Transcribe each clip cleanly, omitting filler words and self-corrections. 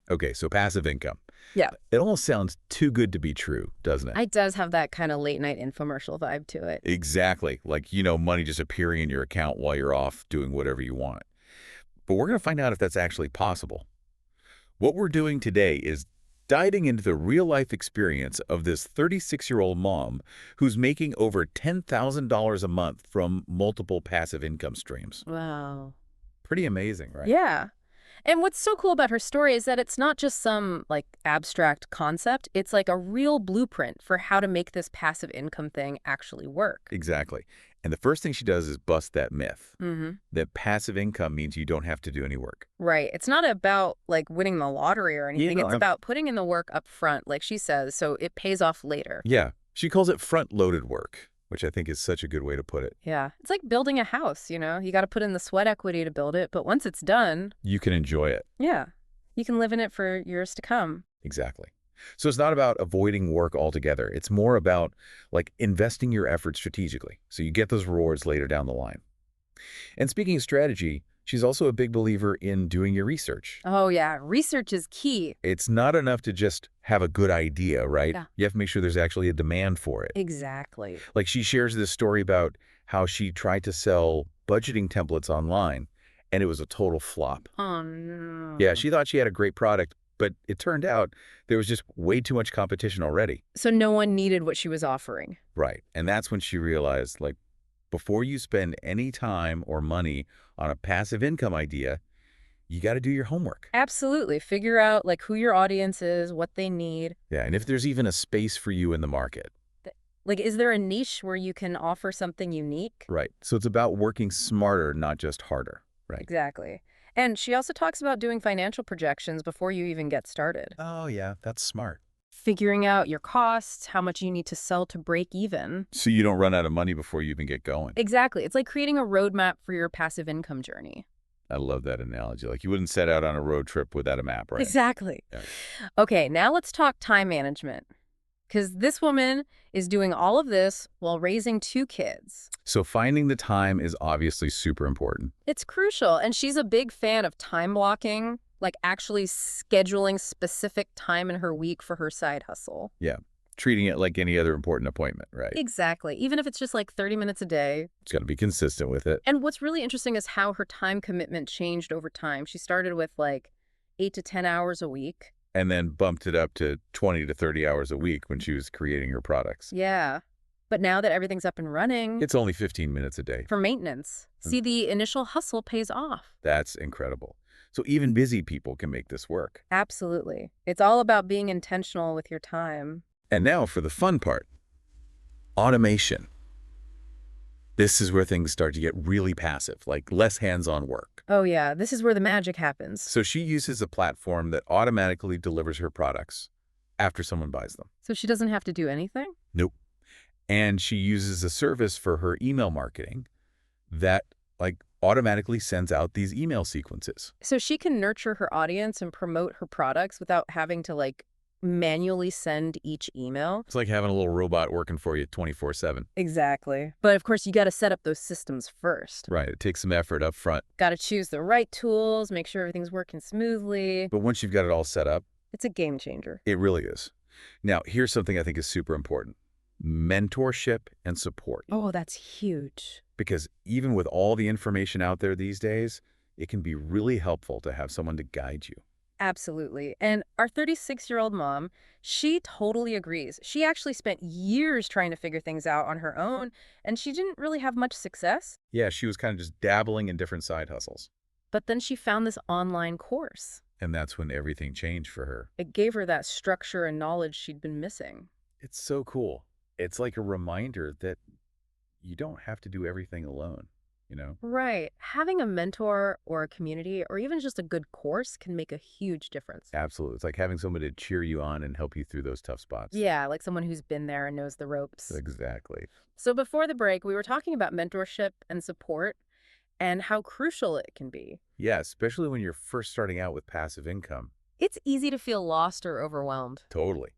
Okay, so passive income. Yeah. It almost sounds too good to be true, doesn't it? It does have that kind of late night infomercial vibe to it. Exactly. Like, money just appearing in your account while you're off doing whatever you want. But we're going to find out if that's actually possible. What we're doing today is diving into the real-life experience of this 36-year-old mom who's making over $10,000 a month from multiple passive income streams. Wow. Pretty amazing, right? Yeah. And what's so cool about her story is that it's not just some like abstract concept. It's like a real blueprint for how to make this passive income thing actually work. Exactly. And the first thing she does is bust that myth Mm-hmm. that passive income means you don't have to do any work. Right. It's not about like winning the lottery or Yeah, anything. no, It's about putting in the work up front, like she says, so it pays off later. yeah. She calls it front-loaded work, which I think is such a good way to put it. Yeah. It's like building a house, you know? You got to put in the sweat equity to build it, but once it's done, You can enjoy it. yeah, you can live in it for years to come. Exactly. So it's not about avoiding work altogether. It's more about like investing your effort strategically so you get those rewards later down the line. And speaking of strategy, she's also a big believer in doing your research. Oh, yeah. Research is key. It's not enough to just have a good idea, right? Yeah. You have to make sure there's actually a demand for it. Exactly. Like she shares this story about how she tried to sell budgeting templates online and it was a total flop. Oh, no. Yeah, she thought she had a great product, but it turned out there was just way too much competition already. So no one needed what she was offering. Right. And that's when she realized, like, before you spend any time or money on a passive income idea, you got to do your homework. Absolutely. Figure out like who your audience is, what they need. Yeah, and if there's even a space for you in the market. Like, is there a niche where you can offer something unique? Right. So it's about working smarter, not just harder. Right. Exactly. And she also talks about doing financial projections before you even get started. Oh, yeah, that's smart. Figuring out your costs, how much you need to sell to break even. So you don't run out of money before you even get going. Exactly. It's like creating a roadmap for your passive income journey. I love that analogy. Like you wouldn't set out on a road trip without a map, right? Exactly. Yeah. Okay, now let's talk time management. Because this woman is doing all of this while raising 2 kids. So finding the time is obviously super important. It's crucial, and she's a big fan of time blocking, like actually scheduling specific time in her week for her side hustle. Yeah. Treating it like any other important appointment, right? Exactly, even if it's just like 30 minutes a day. It's got to be consistent with it. And what's really interesting is how her time commitment changed over time. She started with like 8 to 10 hours a week. And then bumped it up to 20 to 30 hours a week when she was creating her products. Yeah. But now that everything's up and running, It's only 15 minutes a day. for maintenance, see, the initial hustle pays off. That's incredible. So even busy people can make this work. Absolutely. It's all about being intentional with your time. And now for the fun part. Automation. This is where things start to get really passive, like less hands-on work. Oh yeah, this is where the magic happens. So she uses a platform that automatically delivers her products after someone buys them. So she doesn't have to do anything? Nope. And she uses a service for her email marketing that like automatically sends out these email sequences. So she can nurture her audience and promote her products without having to like manually send each email. It's like having a little robot working for you 24/7. Exactly. But of course, you got to set up those systems first. Right. It takes some effort up front. Got to choose the right tools, make sure everything's working smoothly. But once you've got it all set up, It's a game changer. it really is. Now, here's something I think is super important. Mentorship and support. Oh, that's huge. Because even with all the information out there these days, it can be really helpful to have someone to guide you. Absolutely. And our 36-year-old mom, she totally agrees. She actually spent years trying to figure things out on her own, and she didn't really have much success. Yeah, she was kind of just dabbling in different side hustles. But then she found this online course. And that's when everything changed for her. It gave her that structure and knowledge she'd been missing. It's so cool. It's like a reminder that you don't have to do everything alone, you know? Right. Having a mentor or a community or even just a good course can make a huge difference. Absolutely. It's like having someone to cheer you on and help you through those tough spots. Yeah, like someone who's been there and knows the ropes. Exactly. So before the break, we were talking about mentorship and support and how crucial it can be. Yeah, especially when you're first starting out with passive income. It's easy to feel lost or overwhelmed. Totally.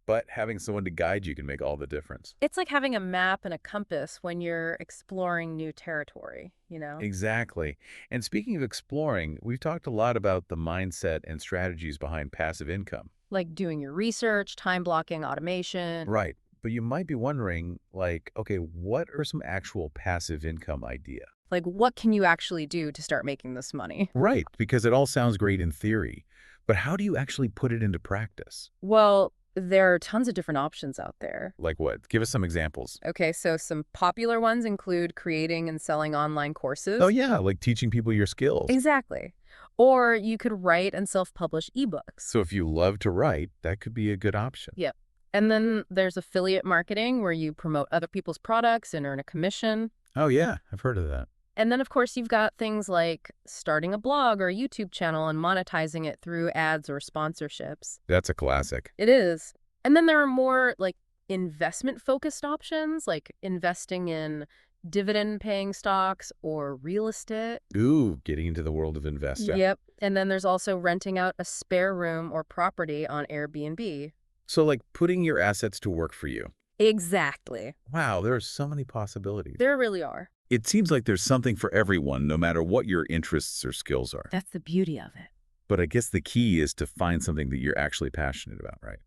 But having someone to guide you can make all the difference. It's like having a map and a compass when you're exploring new territory? Exactly. And speaking of exploring, we've talked a lot about the mindset and strategies behind passive income. Like doing your research, time blocking, automation. Right. But you might be wondering, like, okay, what are some actual passive income idea? Like, what can you actually do to start making this money? Right, because it all sounds great in theory, but how do you actually put it into practice? Well, there are tons of different options out there. Like what? Give us some examples. Okay, so some popular ones include creating and selling online Oh courses. yeah, like teaching people your skills. Exactly. Or you could write and self-publish ebooks. So if you love to write, that could be a good option. Yep. And then there's affiliate marketing where you promote other people's products and earn a commission. Oh yeah, I've heard of that. And then, of course, you've got things like starting a blog or a YouTube channel and monetizing it through ads or sponsorships. That's a classic. It is. And then there are more like investment-focused options, like investing in dividend-paying stocks or real estate. Ooh, getting into the world of investing. Yep. And then there's also renting out a spare room or property on Airbnb. So like putting your assets to work for you. Exactly. Wow, there are so many possibilities. There really are. It seems like there's something for everyone, no matter what your interests or skills are. That's the beauty of it. But I guess the key is to find something that you're actually passionate about, right?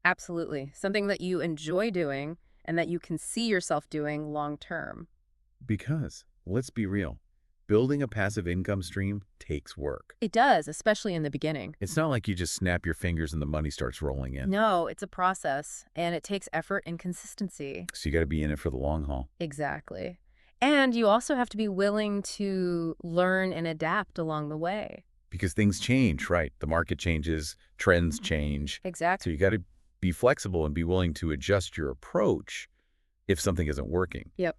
Absolutely. Something that you enjoy doing and that you can see yourself doing long term. Because, let's be real, building a passive income stream takes work. It does, especially in the beginning. It's not like you just snap your fingers and the money starts rolling in. No, it's a process, and it takes effort and consistency. So you got to be in it for the long haul. Exactly. And you also have to be willing to learn and adapt along the way. Because things change, right? The market changes, trends change. So Exactly. you got to be flexible and be willing to adjust your approach if something isn't working. Yep.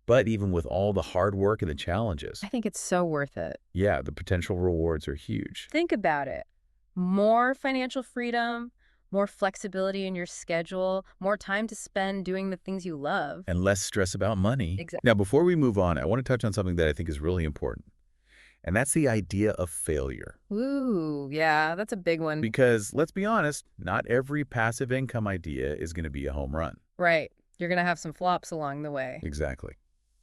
But even with all the hard work and the challenges, I think it's so worth it. yeah, the potential rewards are huge. Think about it. More financial freedom, more flexibility in your schedule, more time to spend doing the things you love. And less stress about money. Exactly. Now, before we move on, I want to touch on something that I think is really important. And that's the idea of failure. Ooh, yeah, that's a big one. Because let's be honest, not every passive income idea is going to be a home run. Right. You're going to have some flops along the way. Exactly.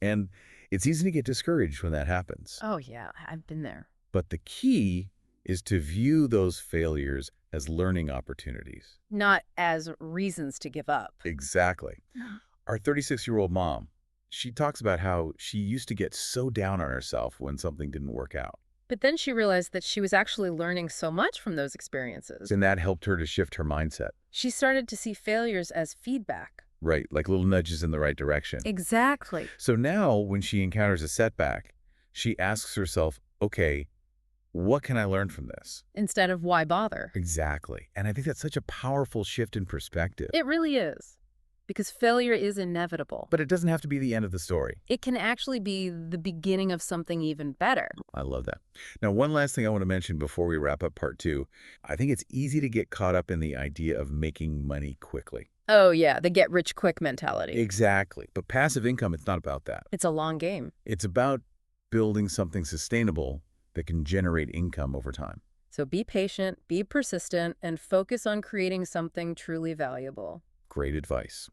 And it's easy to get discouraged when that happens. Oh, yeah, I've been there. But the key is to view those failures as learning opportunities. Not as reasons to give up. Exactly. Our 36-year-old mom, she talks about how she used to get so down on herself when something didn't work out. But then she realized that she was actually learning so much from those experiences. And that helped her to shift her mindset. She started to see failures as feedback. Right, like little nudges in the right direction. Exactly. So now when she encounters a setback, she asks herself, okay, what can I learn from this? Instead of why bother? Exactly. And I think that's such a powerful shift in perspective. It really is. Because failure is inevitable. But it doesn't have to be the end of the story. It can actually be the beginning of something even better. I love that. Now, one last thing I want to mention before we wrap up part 2. I think it's easy to get caught up in the idea of making money quickly. Oh, yeah, the get-rich-quick mentality. Exactly. But passive income, it's not about that. It's a long game. It's about building something sustainable that can generate income over time. So be patient, be persistent, and focus on creating something truly valuable. Great advice.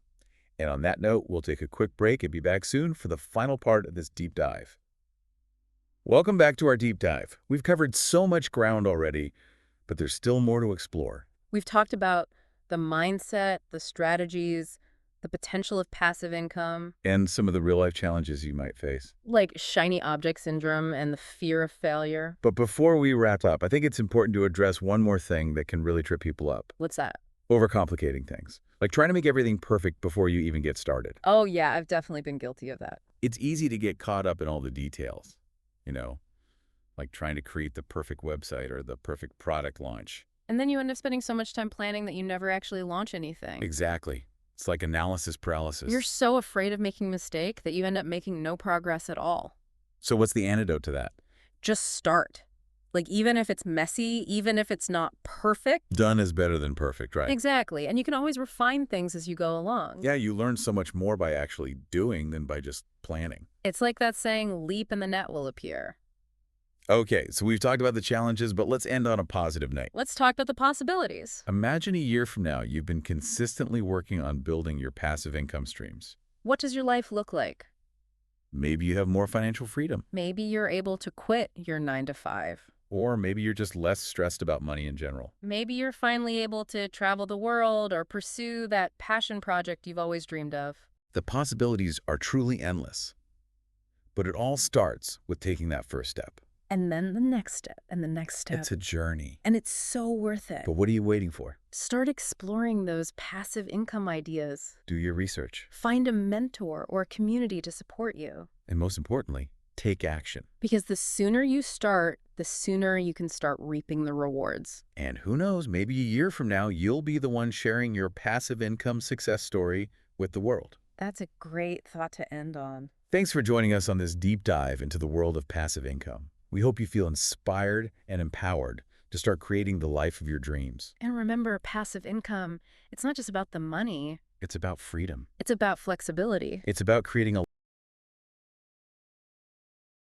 And on that note, we'll take a quick break and be back soon for the final part of this deep dive. Welcome back to our deep dive. We've covered so much ground already, but there's still more to explore. We've talked about the mindset, the strategies, the potential of passive income, And some of the real-life challenges you might face. like shiny object syndrome and the fear of failure. But before we wrap up, I think it's important to address one more thing that can really trip people up. What's that? Overcomplicating things. Like trying to make everything perfect before you even get started. Oh, yeah, I've definitely been guilty of that. It's easy to get caught up in all the details, you know, like trying to create the perfect website or the perfect product launch. And then you end up spending so much time planning that you never actually launch anything. Exactly. It's like analysis paralysis. You're so afraid of making a mistake that you end up making no progress at all. So what's the antidote to that? Just start. Like, even if it's messy, even if it's not perfect. Done is better than perfect, right? Exactly. And you can always refine things as you go along. Yeah, you learn so much more by actually doing than by just planning. It's like that saying, leap and the net will appear. Okay, so we've talked about the challenges, but let's end on a positive note. Let's talk about the possibilities. Imagine a year from now you've been consistently working on building your passive income streams. What does your life look like? Maybe you have more financial freedom, Maybe you're able to quit your 9 to 5. or maybe you're just less stressed about money in general. Maybe you're finally able to travel the world or pursue that passion project you've always dreamed of. The possibilities are truly endless, but it all starts with taking that first step. And then the next step, and the next step. It's a journey. And it's so worth it. But what are you waiting for? Start exploring those passive income ideas. Do your research. Find a mentor or a community to support you. And most importantly, take action. Because the sooner you start, the sooner you can start reaping the rewards. And who knows, maybe a year from now, you'll be the one sharing your passive income success story with the world. That's a great thought to end on. Thanks for joining us on this deep dive into the world of passive income. We hope you feel inspired and empowered to start creating the life of your dreams. And remember, passive income, it's not just about the money. It's about freedom. It's about flexibility. It's about creating a